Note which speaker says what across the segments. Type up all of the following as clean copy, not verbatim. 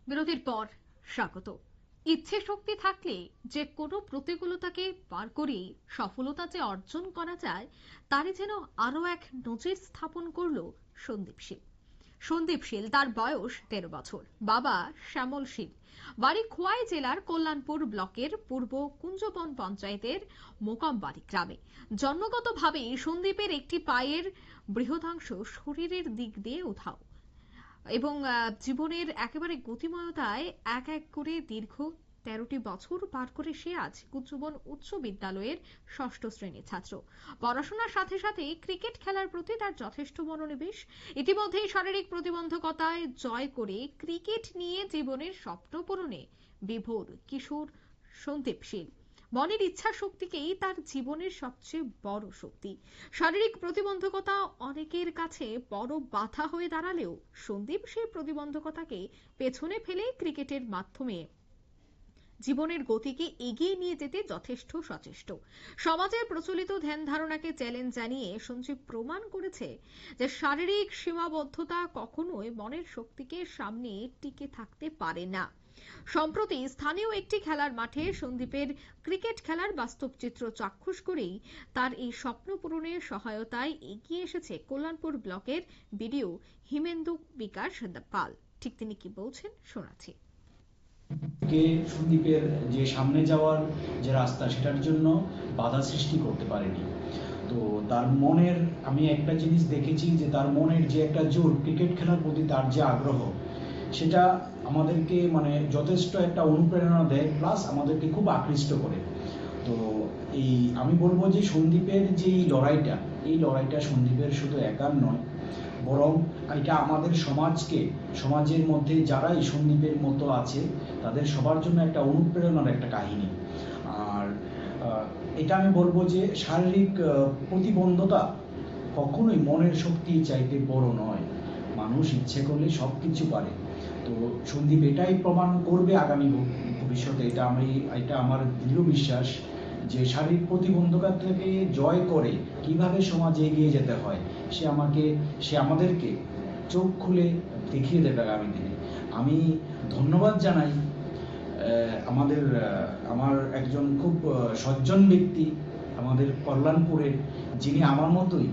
Speaker 1: বিরতির পর স্বাগত। ইচ্ছে শক্তি থাকলে যে কোনো প্রতিকূলতাকে পার করে সফলতা যে অর্জন করা যায় তারই যেন আরো এক নজির স্থাপন করলো সন্দীপ শীল। সন্দীপ শীল, তার বয়স 13 বছর। বাবা শ্যামল শীল, বাড়ি খোয়াই জেলার কল্যাণপুর ব্লকের পূর্ব কুঞ্জবন পঞ্চায়েতের মোকামবাড়ি গ্রামে। জন্মগতভাবেই সন্দীপের একটি পায়ের বৃহদাংশ শরীরের দিক দিয়ে উধাও এবং জীবনের একেবারে গতিময়তায় এক এক করে দীর্ঘ 13টি বছর পার করে সে আজ কুঞ্জবন উচ্চ বিদ্যালয়ের 6ষ্ঠ শ্রেণীর ছাত্র। পড়াশোনার সাথে সাথে ক্রিকেট খেলার প্রতি তার যথেষ্ট মনোনিবেশ। ইতিমধ্যেই শারীরিক প্রতিবন্ধকতায় জয় করে ক্রিকেট নিয়ে জীবনের স্বপ্ন পূরণে বিভোর কিশোর সন্দীপ শীল। মনের ইচ্ছা শক্তিকেই তার জীবনের সবচেয়ে বড় শক্তি। শারীরিক প্রতিবন্ধকতা অনেকের কাছে বড় বাধা হয়ে দাঁড়ালেও সন্দীপ সেই প্রতিবন্ধকতাকে পেছনে ফেলে ক্রিকেটের মাধ্যমে জীবনের গতিকে এগিয়ে নিয়ে যেতে যথেষ্ট সচেষ্ট। সমাজের প্রচলিত ধ্যান ধারণাকে চ্যালেঞ্জ জানিয়ে সঞ্জীব প্রমাণ করেছে যে শারীরিক সীমাবদ্ধতা কখনোই মনের শক্তিকে সামনে টিকে থাকতে পারে না। সম্প্রতি স্থানীয় একটি খেলার মাঠে সন্দীপের ক্রিকেট খেলার বাস্তব চিত্র চাক্ষুষ করেই তার এই স্বপ্ন পূরণের সহায়তায় এগিয়ে এসেছে কল্যাণপুর ব্লকের বিডিও হিমেন্দু বিকাশ পাল। ঠিক তিনি কি বলছেন শোনাচ্ছি।
Speaker 2: সন্দীপের যে সামনে যাওয়ার যে রাস্তা সেটার জন্য বাধা সৃষ্টি করতে পারেনি। তো তার মনের আমি একটা জিনিস দেখেছি যে তার মনের যে একটা জোর ক্রিকেট খেলার প্রতি তার যে আগ্রহ সেটা আমাদেরকে যথেষ্ট একটা অনুপ্রেরণা দেয়, প্লাস আমাদেরকে খুব আকৃষ্ট করে। তো এই আমি বলবো যে সন্দীপের যে এই লড়াইটা সন্দীপের শুধু একার নয়, বরং এটা আমাদের সমাজের মধ্যে যারা এই সন্দীপের মতো আছে তাদের সবার জন্য একটা অনুপ্রেরণার একটা কাহিনী। আর এটা আমি বলবো যে শারীরিক প্রতিবন্ধতা কখনোই মনের শক্তি চাইতে বড় নয়। মানুষ ইচ্ছে করলে সবকিছু পারে। তো সন্দীপ এটাই প্রমাণ করবে আগামী ভবিষ্যতে। এটা আমার দৃঢ় বিশ্বাস যে শারীরিক প্রতিবন্ধকতা থেকে জয় করে কিভাবে সমাজে এগিয়ে যেতে হয় সে আমাদেরকে চোখ খুলে দেখিয়ে দেবে আগামী দিনে। আমি ধন্যবাদ জানাই আমার একজন খুব সজ্জন ব্যক্তি আমাদের কল্যাণপুরের, যিনি আমার মতোই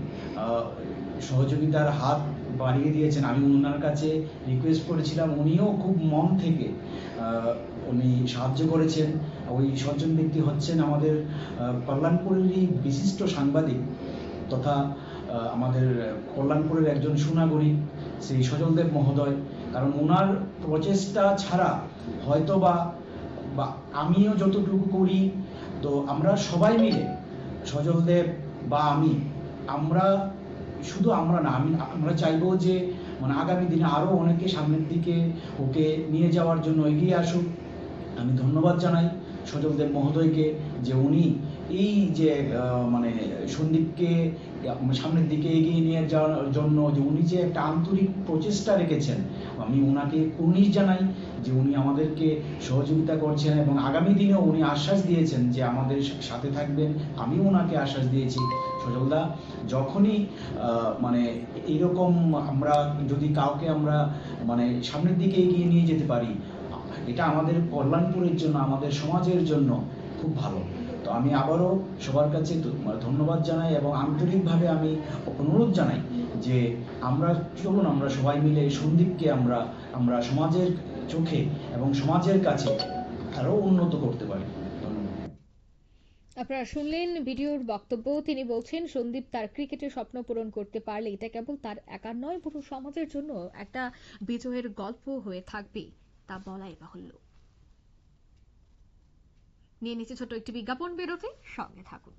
Speaker 2: সহযোগিতার হাত বাড়িয়ে দিয়েছেন। আমি ওনার কাছে রিকোয়েস্ট করেছিলাম, উনিও খুব মন থেকে উনি সাহায্য করেছেন। ওই সজ্জন ব্যক্তি হচ্ছেন আমাদের কল্যাণপুরেরই বিশিষ্ট সাংবাদিক তথা আমাদের কল্যাণপুরের একজন সুনাগরিক শ্রী সজলদেব মহোদয়। কারণ ওনার প্রচেষ্টা ছাড়া হয়তো বা আমিও যতটুকু করি, তো আমরা সবাই মিলে, সজলদেব বা আমরা চাইবো যে আগামী দিনে আরো অনেকে সামনের দিকে ওকে নিয়ে যাওয়ার জন্য এগিয়ে আসুক। আমি ধন্যবাদ জানাই সজলদেব মহোদয়কে যে উনি এই যে সন্দীপকে সামনের দিকে এগিয়ে নিয়ে যাওয়ার জন্য যে উনি যে একটা আন্তরিক প্রচেষ্টা রেখেছেন, আমি ওনাকে কুর্নিশ জানাই যে উনি আমাদেরকে সহযোগিতা করছেন এবং আগামী দিনেও উনি আশ্বাস দিয়েছেন যে আমাদের সাথে থাকবেন। আমি ওনাকে আশ্বাস দিয়েছি, সজলদা যখনই এইরকম আমরা যদি কাউকে আমরা সামনের দিকে এগিয়ে নিয়ে যেতে পারি, এটা আমাদের কল্যাণপুরের জন্য, আমাদের সমাজের জন্য খুব ভালো। তো আমি আবারও সবার কাছে ধন্যবাদ জানাই এবং আন্তরিকভাবে আমি অনুরোধ জানাই যে আমরা সবাই মিলে সন্দীপকে আমরা সমাজের চোখে এবং সমাজের কাছে আরো উন্নত করতে পারি।
Speaker 1: আপনারা শুনলেন ভিডিওর বক্তব্য। তিনি বলছেন সন্দীপ তার ক্রিকেটের স্বপ্ন পূরণ করতে পারলে এটা কেবল তার একার নয়, পুরো সমাজের জন্য একটা বিজয়ের গল্প হয়ে থাকবে, তা বলাই বাহুল্য। নিয়ে নিচ্ছে ছোট্ট একটি বিজ্ঞাপন বিরতি, সঙ্গে থাকুন।